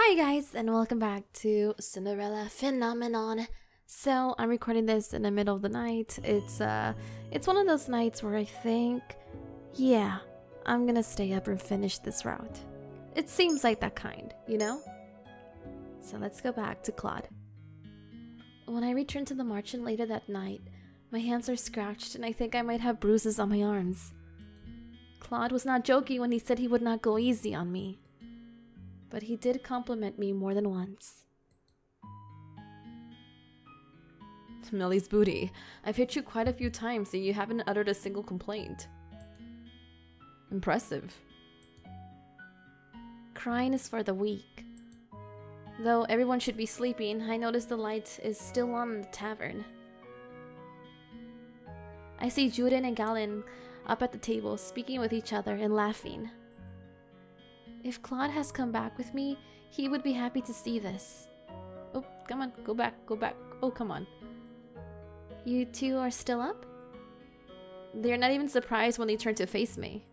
Hi guys, and welcome back to Cinderella Phenomenon. So I'm recording this in the middle of the night. It's one of those nights where I think, yeah, I'm gonna stay up and finish this route. It seems like that kind, you know? So let's go back to Claude. When I returned to the marchand later that night, my hands are scratched and I think I might have bruises on my arms. Claude was not joking when he said he would not go easy on me. But he did compliment me more than once. Millie's booty. I've hit you quite a few times and you haven't uttered a single complaint. Impressive. Crying is for the weak. Though everyone should be sleeping, I notice the light is still on in the tavern. I see Juden and Galen up at the table, speaking with each other and laughing. If Claude has come back with me, he would be happy to see this. Oh, come on, go back, go back. Oh, come on. You two are still up? They're not even surprised when they turn to face me.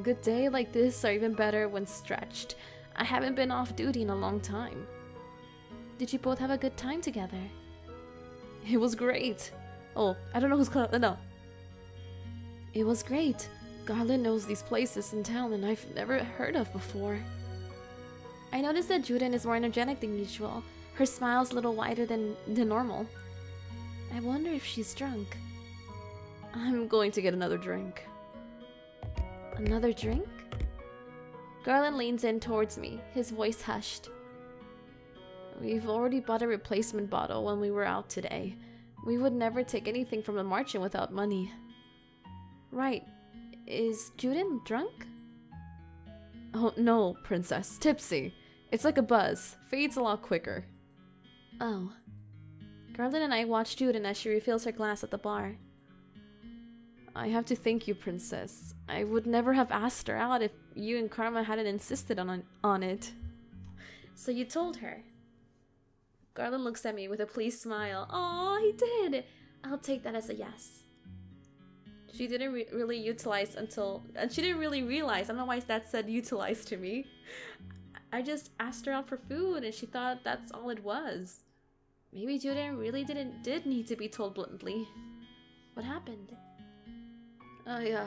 Good day like this are even better when stretched. I haven't been off duty in a long time. Did you both have a good time together? It was great. Oh, I don't know who's no. It was great. Garland knows these places in town and I've never heard of before. I noticed that Juden is more energetic than usual. Her smile's a little wider than normal. I wonder if she's drunk. I'm going to get another drink. Another drink? Garland leans in towards me, his voice hushed. We've already bought a replacement bottle when we were out today. We would never take anything from the marchand without money. Right. Is Juden drunk? Oh, no, princess. Tipsy. It's like a buzz. Fades a lot quicker. Oh. Garland and I watch Juden as she refills her glass at the bar. I have to thank you, princess. I would never have asked her out if you and Karma hadn't insisted on it. So you told her? Garland looks at me with a pleased smile. Aw, he did! I'll take that as a yes. She didn't really utilize until... And she didn't really realize. I don't know why that said utilize to me. I just asked her out for food and she thought that's all it was. Maybe Juden really did need to be told bluntly. What happened? I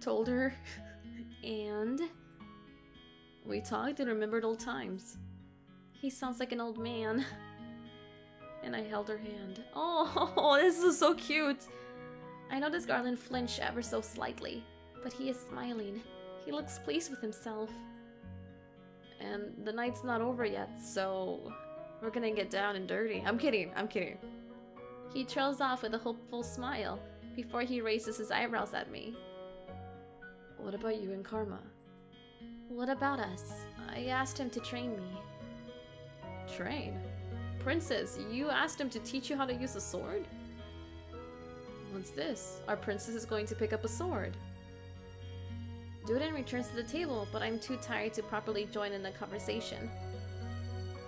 told her. And... we talked and remembered old times. He sounds like an old man. And I held her hand. Oh, this is so cute. I noticed Garland flinch ever so slightly, but he is smiling. He looks pleased with himself. And the night's not over yet, so we're gonna get down and dirty. I'm kidding, I'm kidding. He trails off with a hopeful smile before he raises his eyebrows at me. What about you and Karma? What about us? I asked him to train me. Train? Princess, you asked him to teach you how to use a sword? What's this? Our princess is going to pick up a sword. Juden returns to the table, but I'm too tired to properly join in the conversation.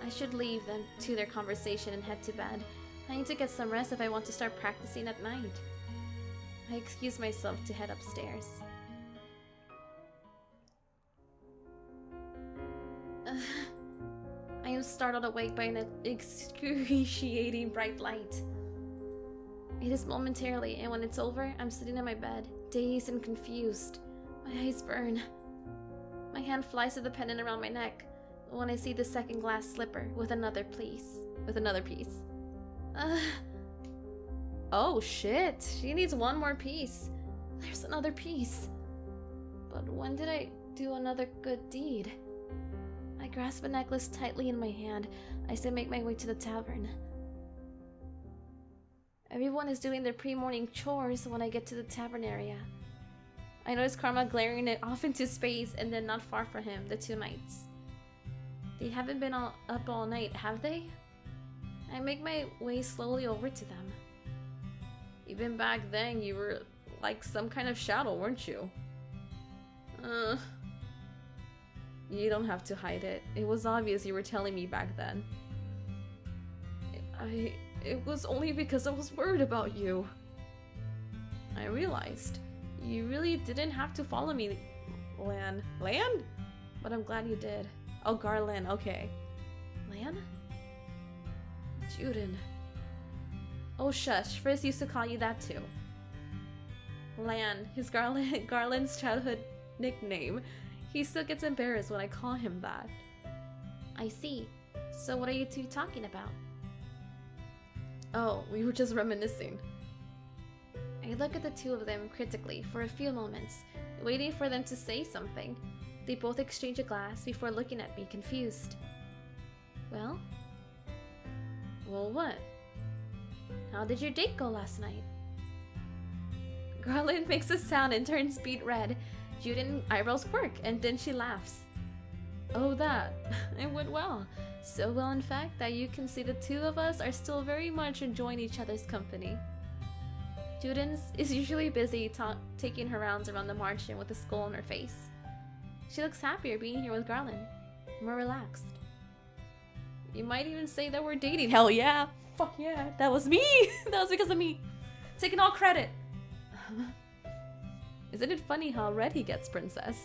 I should leave them to their conversation and head to bed. I need to get some rest if I want to start practicing at night. I excuse myself to head upstairs. I am startled awake by an excruciating bright light. It is momentarily, and when it's over, I'm sitting in my bed, dazed and confused. My eyes burn. My hand flies to the pendant around my neck when I see the second glass slipper with another piece. Oh shit, she needs one more piece. There's another piece. But when did I do another good deed? I grasp a necklace tightly in my hand as I make my way to the tavern. Everyone is doing their pre-morning chores when I get to the tavern area. I notice Karma glaring it off into space and then not far from him, the two knights. They haven't been up all night, have they? I make my way slowly over to them. Even back then, you were like some kind of shadow, weren't you? You don't have to hide it. It was obvious you were telling me back then. It was only because I was worried about you. I realized. You really didn't have to follow me, Lan. Lan? But I'm glad you did. Oh, Garland, okay. Lan? Juden. Oh, shush. Frizz used to call you that too. Lan, his Garland's childhood nickname. He still gets embarrassed when I call him that. I see. So what are you two talking about? Oh, we were just reminiscing. I look at the two of them critically for a few moments, waiting for them to say something. They both exchange a glass before looking at me confused. Well? Well, what? How did your date go last night? Garland makes a sound and turns beet red. Juden's eyebrows quirk, and then she laughs. Oh, that. It went well. So well, in fact, that you can see the two of us are still very much enjoying each other's company. Juden is usually busy taking her rounds around the margin with a skull on her face. She looks happier being here with Garland, more relaxed. You might even say that we're dating. Hell yeah! Fuck yeah! That was me! That was because of me! Taking all credit! Isn't it funny how red he gets, princess?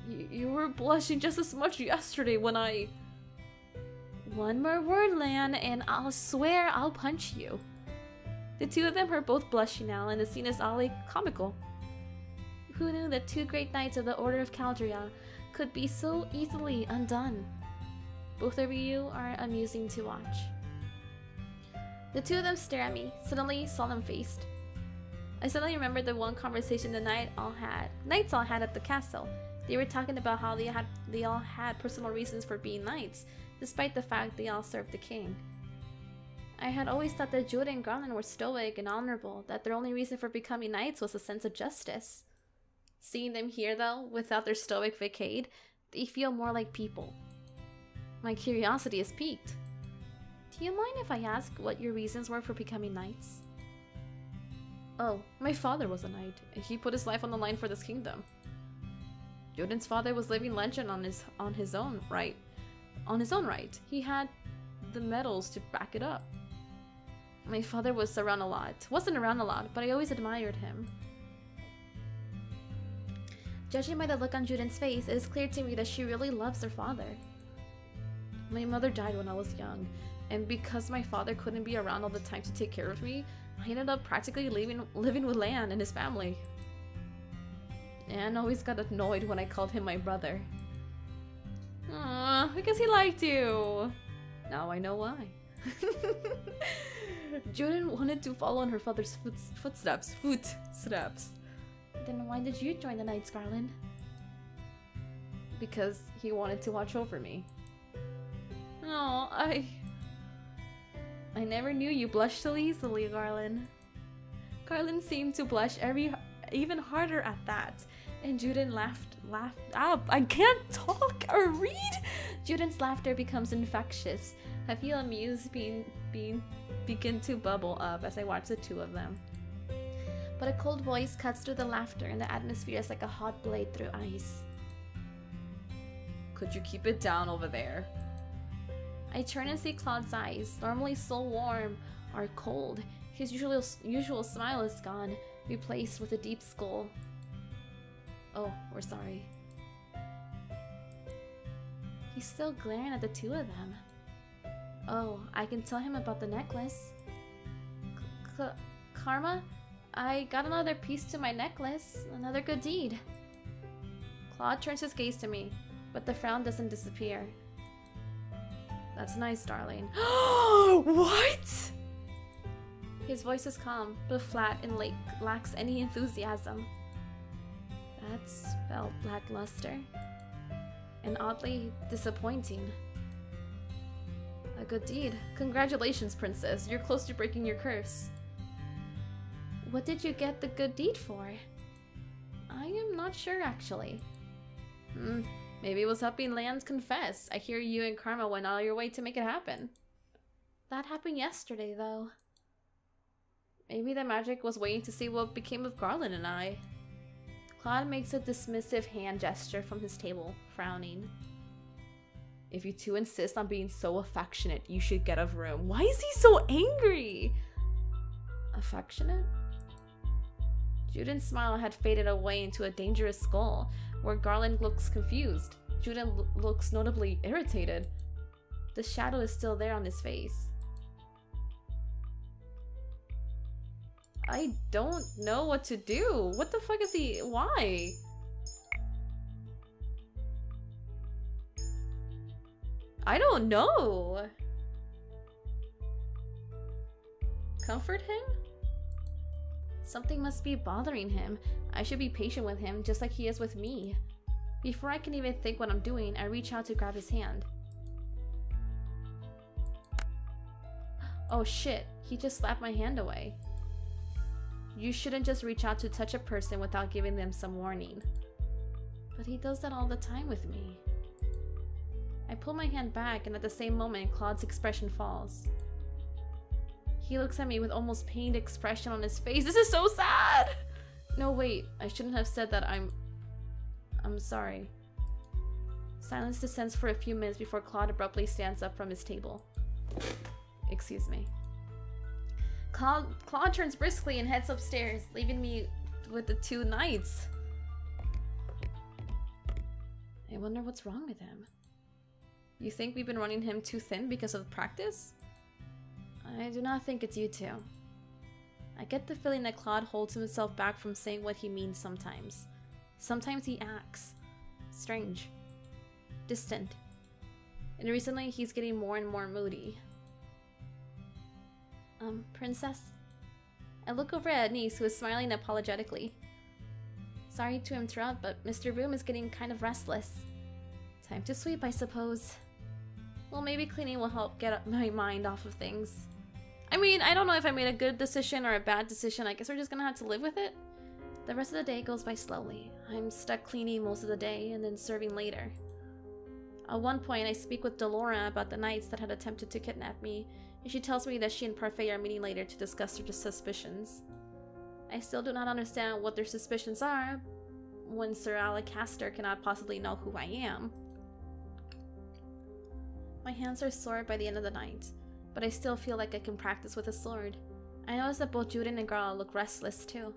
You were blushing just as much yesterday when I... One more word, Lan, and I'll swear I'll punch you. The two of them are both blushing now, and the scene is oddly comical. Who knew that two great knights of the Order of Caldria could be so easily undone? Both of you are amusing to watch. The two of them stare at me, suddenly solemn-faced. I suddenly remembered the one conversation the knights all had at the castle. They were talking about how they all had personal reasons for being knights, despite the fact they all served the king. I had always thought that Juden and Garland were stoic and honorable, that their only reason for becoming knights was a sense of justice. Seeing them here, though, without their stoic facade, they feel more like people. My curiosity is piqued. Do you mind if I ask what your reasons were for becoming knights? Oh, my father was a knight, and he put his life on the line for this kingdom. Juden's father was living legend on his own right. On his own right, he had the medals to back it up. My father wasn't around a lot, but I always admired him. Judging by the look on Juden's face, it is clear to me that she really loves her father. My mother died when I was young, and because my father couldn't be around all the time to take care of me, I ended up practically living with Lan and his family. Anne always got annoyed when I called him my brother. Because he liked you. Now I know why. Juden wanted to follow in her father's footsteps. Then why did you join the Knights, Garland? Because he wanted to watch over me. Oh, I never knew you blushed so easily, Garland. Garland seemed to blush even harder at that, and Juden laughed out. I can't talk or read! Juden's laughter becomes infectious. I feel amused begin to bubble up as I watch the two of them. But a cold voice cuts through the laughter, and the atmosphere is like a hot blade through ice. Could you keep it down over there? I turn and see Claude's eyes, normally so warm, are cold. His usual smile is gone, replaced with a deep skull. Oh, we're sorry. He's still glaring at the two of them. Oh, I can tell him about the necklace. Karma? I got another piece to my necklace. Another good deed. Claude turns his gaze to me, but the frown doesn't disappear. That's nice, darling. What? His voice is calm, but flat and lacks any enthusiasm. That's felt lackluster. And oddly disappointing. A good deed. Congratulations, princess. You're close to breaking your curse. What did you get the good deed for? I am not sure, actually. Maybe it was helping Lance confess. I hear you and Karma went out of your way to make it happen. That happened yesterday, though. Maybe the magic was waiting to see what became of Garland and I. Claude makes a dismissive hand gesture from his table, frowning. If you two insist on being so affectionate, you should get a room. Why is he so angry? Affectionate? Juden's smile had faded away into a dangerous skull, where Garland looks confused. Judah looks notably irritated. The shadow is still there on his face. I don't know what to do. What the fuck is he? Why? I don't know. Comfort him? Something must be bothering him. I should be patient with him, just like he is with me. Before I can even think what I'm doing, I reach out to grab his hand. Oh shit, he just slapped my hand away. You shouldn't just reach out to touch a person without giving them some warning. But he does that all the time with me. I pull my hand back, and at the same moment, Claude's expression falls. He looks at me with almost pained expression on his face. This is so sad! No, wait. I shouldn't have said that. I'm sorry. Silence descends for a few minutes before Claude abruptly stands up from his table. Excuse me. Claude turns briskly and heads upstairs, leaving me with the two knights. I wonder what's wrong with him. You think we've been running him too thin because of practice? I do not think it's you two. I get the feeling that Claude holds himself back from saying what he means sometimes. Sometimes he acts strange, distant, and recently he's getting more and more moody. Princess? I look over at Niece, who is smiling apologetically. Sorry to interrupt, but Mr. Boom is getting kind of restless. Time to sweep, I suppose. Well, maybe cleaning will help get my mind off of things. I mean, I don't know if I made a good decision or a bad decision. I guess we're just gonna have to live with it. The rest of the day goes by slowly. I'm stuck cleaning most of the day and then serving later. At one point, I speak with Delora about the knights that had attempted to kidnap me, and she tells me that she and Parfait are meeting later to discuss their suspicions. I still do not understand what their suspicions are when Sir Alacaster cannot possibly know who I am. My hands are sore by the end of the night, but I still feel like I can practice with a sword. I notice that both Juden and Garl look restless too.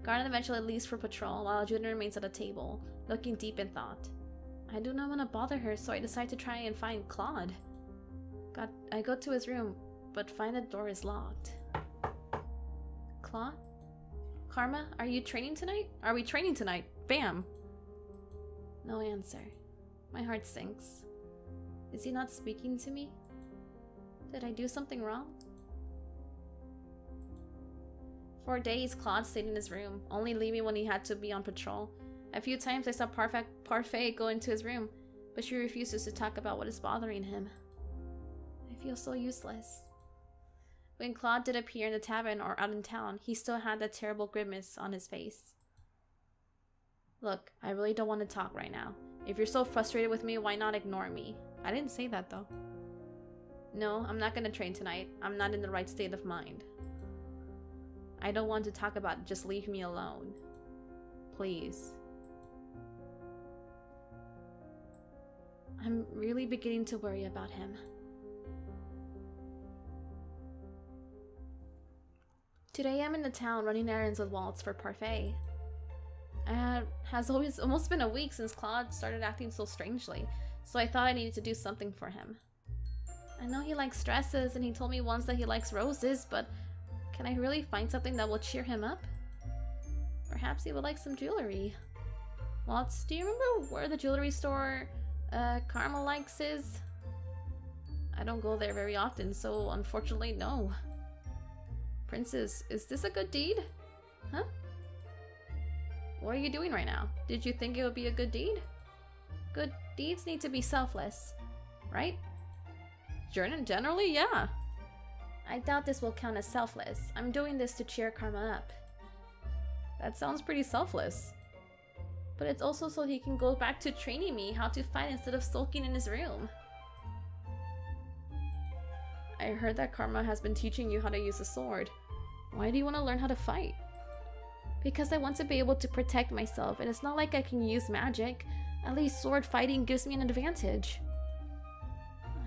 Garland eventually leaves for patrol, while Juden remains at a table, looking deep in thought. I do not want to bother her, so I decide to try and find Claude. I go to his room, but find the door is locked. Claude? Karma, are you training tonight? Are we training tonight? Bam! No answer. My heart sinks. Is he not speaking to me? Did I do something wrong? For days, Claude stayed in his room, only leaving when he had to be on patrol. A few times I saw Parfait go into his room, but she refuses to talk about what is bothering him. I feel so useless. When Claude did appear in the tavern or out in town, he still had that terrible grimace on his face. Look, I really don't want to talk right now. If you're so frustrated with me, why not ignore me? I didn't say that though. No, I'm not gonna train tonight. I'm not in the right state of mind. I don't want to talk about it. Just leave me alone. Please. I'm really beginning to worry about him. Today I'm in the town running errands with Waltz for Parfait. It has almost been a week since Claude started acting so strangely, so I thought I needed to do something for him. I know he likes dresses, and he told me once that he likes roses, but can I really find something that will cheer him up? Perhaps he would like some jewelry. Waltz, do you remember where the jewelry store Karma likes is? I don't go there very often, so unfortunately, no. Princess, is this a good deed? Huh? What are you doing right now? Did you think it would be a good deed? Good deeds need to be selfless, right? Generally, yeah. I doubt this will count as selfless. I'm doing this to cheer Karma up. That sounds pretty selfless. But it's also so he can go back to training me how to fight instead of sulking in his room. I heard that Karma has been teaching you how to use a sword. Why do you want to learn how to fight? Because I want to be able to protect myself, and it's not like I can use magic. At least sword fighting gives me an advantage.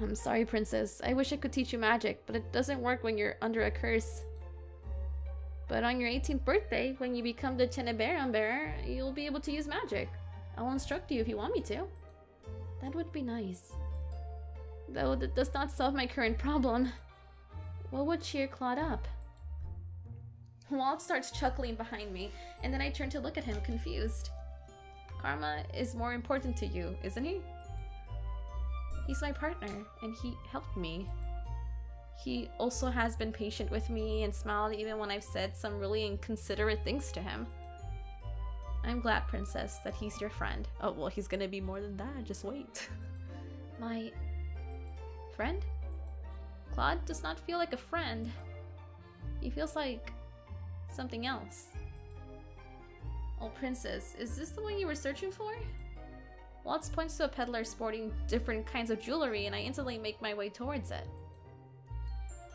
I'm sorry, Princess. I wish I could teach you magic, but it doesn't work when you're under a curse. But on your 18th birthday, when you become the Teneberan bearer, you'll be able to use magic. I'll instruct you if you want me to. That would be nice. Though that does not solve my current problem. What would cheer Claude up? Walt starts chuckling behind me, and then I turn to look at him, confused. Karma is more important to you, isn't he? He's my partner, and he helped me. He also has been patient with me and smiled even when I've said some really inconsiderate things to him. I'm glad, Princess, that he's your friend. Oh, well, he's gonna be more than that, just wait. My... friend? Claude does not feel like a friend. He feels like... something else. Oh, Princess, is this the one you were searching for? Waltz points to a peddler sporting different kinds of jewelry, and I instantly make my way towards it.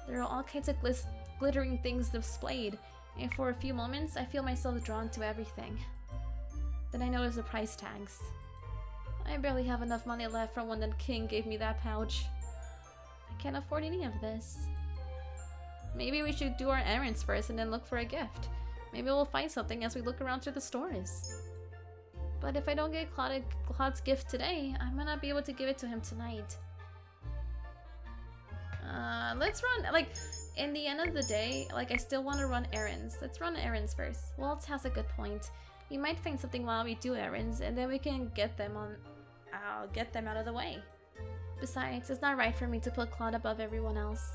There are all kinds of glittering things displayed, and for a few moments I feel myself drawn to everything. Then I notice the price tags. I barely have enough money left from when the king gave me that pouch. I can't afford any of this. Maybe we should do our errands first and then look for a gift. Maybe we'll find something as we look around through the stores. But if I don't get Claude's gift today, I might not be able to give it to him tonight. Let's run, like, in the end of the day, like, I still want to run errands. Let's run errands first. Waltz has a good point. We might find something while we do errands, and then we can get them out of the way. Besides, it's not right for me to put Claude above everyone else.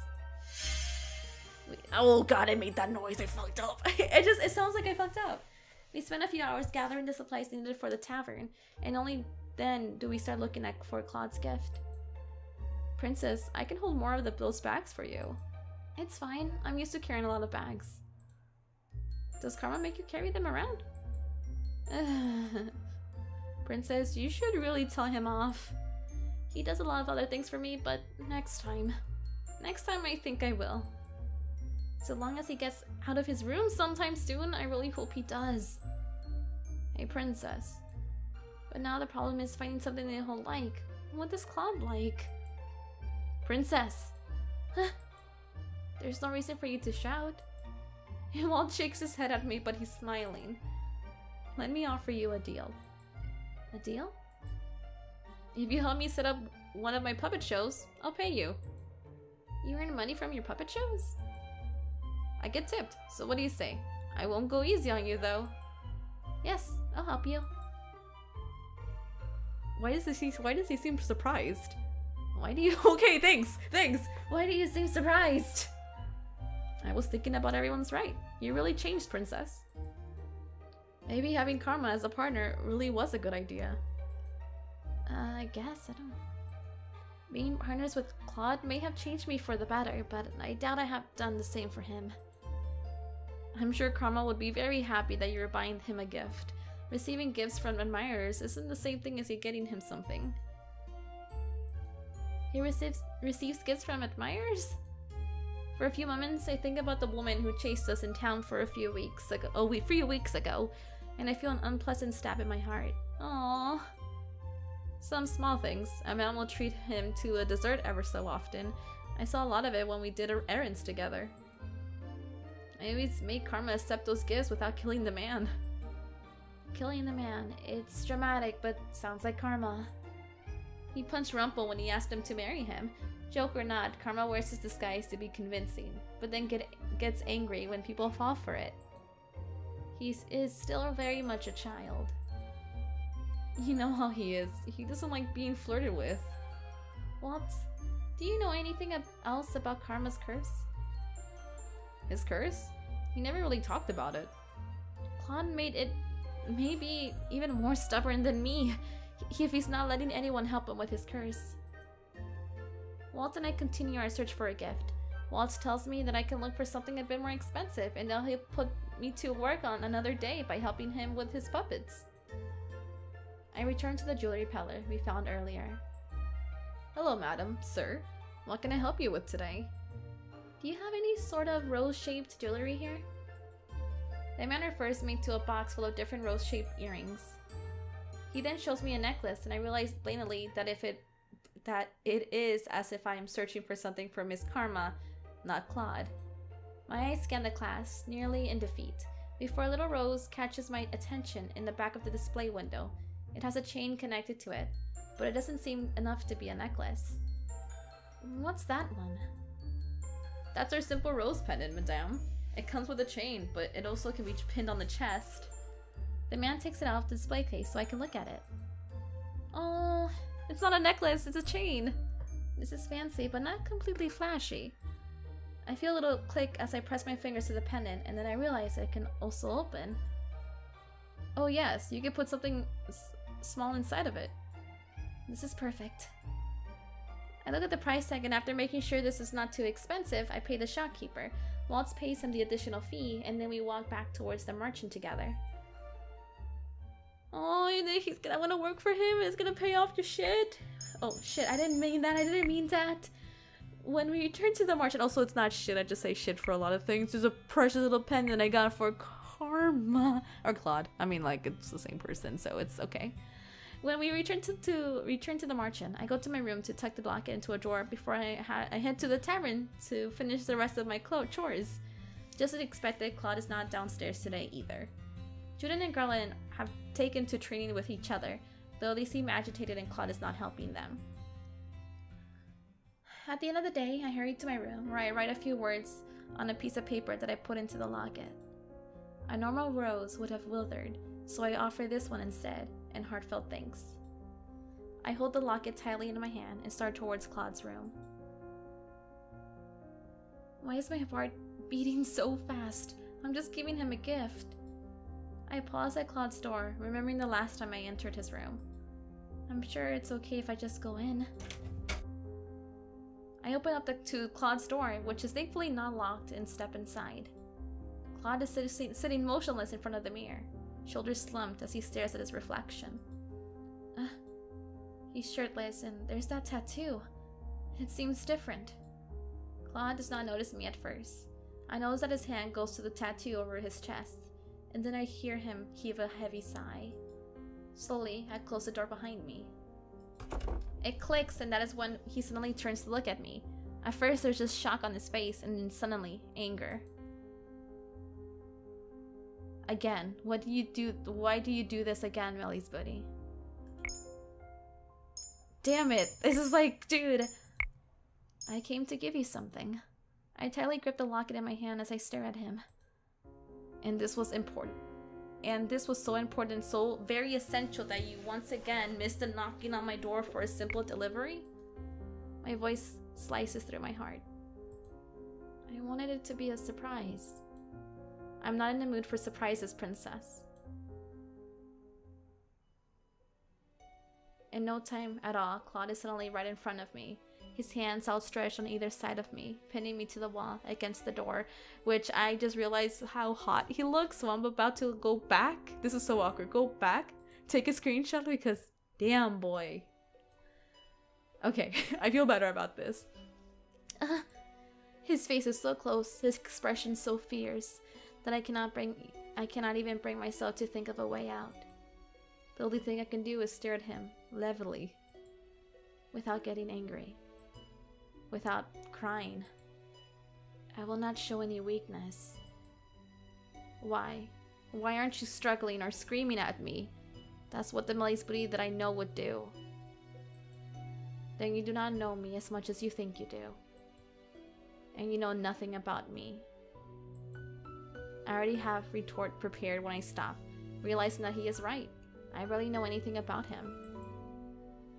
Oh god, I made that noise, I fucked up. It sounds like I fucked up. We spent a few hours gathering the supplies needed for the tavern, and only then do we start looking for Claude's gift. Princess, I can hold more of those bags for you. It's fine, I'm used to carrying a lot of bags. Does Karma make you carry them around? Princess, you should really tell him off. He does a lot of other things for me, but next time. Next time I think I will. So long as he gets out of his room sometime soon, I really hope he does. Hey, Princess. But now the problem is finding something that he'll like. What does Claude like? Princess! There's no reason for you to shout. Walt shakes his head at me, but he's smiling. Let me offer you a deal. A deal? If you help me set up one of my puppet shows, I'll pay you. You earn money from your puppet shows? I get tipped, so what do you say? I won't go easy on you, though. Yes, I'll help you. Why does he seem surprised? Why do you- Okay, thanks! Why do you seem surprised? I was thinking about everyone's right. You really changed, Princess. Maybe having Karma as a partner really was a good idea. I guess, I don't know. Being partners with Claude may have changed me for the better, but I doubt I have done the same for him. I'm sure Karma would be very happy that you're buying him a gift. Receiving gifts from admirers isn't the same thing as you getting him something. He receives gifts from admirers? For a few moments, I think about the woman who chased us in town for a few weeks ago, and I feel an unpleasant stab in my heart. Aww. Some small things. A man will treat him to a dessert ever so often. I saw a lot of it when we did our errands together. I always make Karma accept those gifts without killing the man. Killing the man. It's dramatic, but sounds like Karma. He punched Rumple when he asked him to marry him. Joke or not, Karma wears his disguise to be convincing, but then gets angry when people fall for it. He is still very much a child. You know how he is. He doesn't like being flirted with. What? Do you know anything else about Karma's curse? His curse? He never really talked about it. Claude made it maybe even more stubborn than me, if he's not letting anyone help him with his curse. Walt and I continue our search for a gift. Walt tells me that I can look for something a bit more expensive, and then he'll put me to work on another day by helping him with his puppets. I return to the jewelry peddler we found earlier. Hello, madam, sir. What can I help you with today? Do you have any sort of rose-shaped jewelry here? The man refers me to a box full of different rose-shaped earrings. He then shows me a necklace, and I realize blatantly that it is as if I am searching for something for Miss Karma, not Claude. My eyes scan the clasp, nearly in defeat, before a little rose catches my attention in the back of the display window. It has a chain connected to it, but it doesn't seem enough to be a necklace. What's that one? That's our simple rose pendant, madame. It comes with a chain, but it also can be pinned on the chest. The man takes it out of the display case so I can look at it. Oh, it's not a necklace, it's a chain. This is fancy, but not completely flashy. I feel a little click as I press my fingers to the pendant, and then I realize it can also open. Oh yes, you can put something small inside of it. This is perfect. I look at the price tag, and after making sure this is not too expensive, I pay the shopkeeper. Waltz pays him the additional fee, and then we walk back towards the merchant together. Oh, he's gonna want to work for him. It's gonna pay off your shit. Oh shit, I didn't mean that. I didn't mean that. When we return to the merchant, also it's not shit. I just say shit for a lot of things. There's a precious little pendant I got for Karma or Claude. I mean, like, it's the same person, so it's okay. When we return to the merchant, I go to my room to tuck the locket into a drawer before I head to the tavern to finish the rest of my chores. Just as expected, Claude is not downstairs today either. Judith and Garland have taken to training with each other, though they seem agitated and Claude is not helping them. At the end of the day, I hurry to my room where I write a few words on a piece of paper that I put into the locket. A normal rose would have withered, so I offer this one instead, and heartfelt thanks. I hold the locket tightly in my hand and start towards Claude's room. Why is my heart beating so fast? I'm just giving him a gift. I pause at Claude's door, remembering the last time I entered his room. I'm sure it's okay if I just go in. I open up to Claude's door, which is thankfully not locked, and step inside. Claude is sitting motionless in front of the mirror, shoulders slumped as he stares at his reflection. He's shirtless, and there's that tattoo. It seems different. Claude does not notice me at first. I notice that his hand goes to the tattoo over his chest, and then I hear him heave a heavy sigh. Slowly, I close the door behind me. It clicks, and that is when he suddenly turns to look at me. At first, there's just shock on his face, and then suddenly, anger. Again, what do you do? Why do you do this again, Melly's buddy? Damn it! This is like, dude. I came to give you something. I tightly grip the locket in my hand as I stare at him. And this was important. And this was so important, so very essential that you once again missed the knocking on my door for a simple delivery? My voice slices through my heart. I wanted it to be a surprise. I'm not in the mood for surprises, princess. In no time at all, Claude is suddenly right in front of me, his hands outstretched on either side of me, pinning me to the wall against the door, which I just realized how hot he looks, so I'm about to go back. This is so awkward. Go back, take a screenshot because damn boy. Okay, I feel better about this. His face is so close, his expression so fierce, that I cannot even bring myself to think of a way out. The only thing I can do is stare at him, levelly, without getting angry, without crying. I will not show any weakness. Why? Why aren't you struggling or screaming at me? That's what the Melly's booty that I know would do. Then you do not know me as much as you think you do. And you know nothing about me. I already have retort prepared when I stop, realizing that he is right. I barely know anything about him.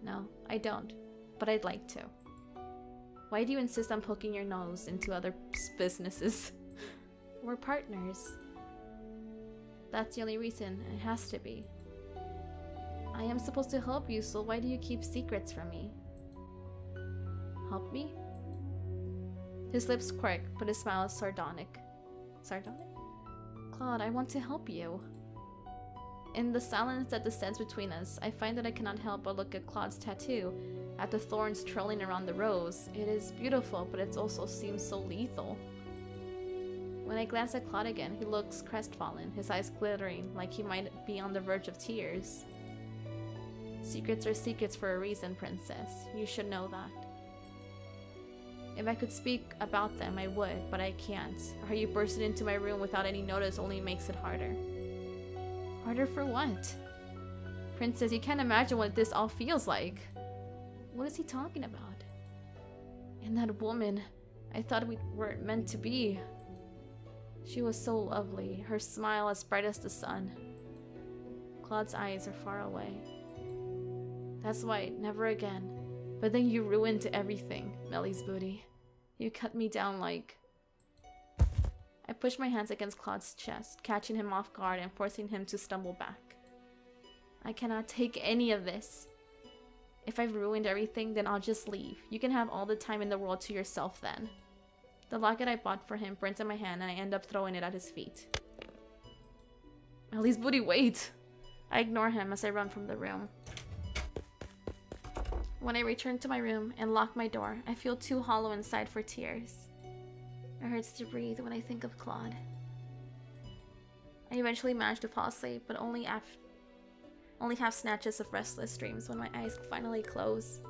No, I don't, but I'd like to. Why do you insist on poking your nose into other businesses? We're partners. That's the only reason. It has to be. I am supposed to help you, so why do you keep secrets from me? Help me? His lips quirk, but his smile is sardonic. Sardonic? Claude, I want to help you. In the silence that descends between us, I find that I cannot help but look at Claude's tattoo, at the thorns trailing around the rose. It is beautiful, but it also seems so lethal. When I glance at Claude again, he looks crestfallen, his eyes glittering like he might be on the verge of tears. Secrets are secrets for a reason, princess. You should know that. If I could speak about them, I would, but I can't. How you bursted into my room without any notice only makes it harder. Harder for what? Princess, you can't imagine what this all feels like. What is he talking about? And that woman, I thought we were meant to be. She was so lovely, her smile as bright as the sun. Claude's eyes are far away. That's why, never again. But then you ruined everything, Mellie's booty. You cut me down like... I pushed my hands against Claude's chest, catching him off guard and forcing him to stumble back. I cannot take any of this. If I've ruined everything, then I'll just leave. You can have all the time in the world to yourself then. The locket I bought for him burns in my hand and I end up throwing it at his feet. Mellie's booty, wait! I ignore him as I run from the room. When I return to my room and lock my door, I feel too hollow inside for tears. It hurts to breathe when I think of Claude. I eventually manage to fall asleep, but only have snatches of restless dreams when my eyes finally close.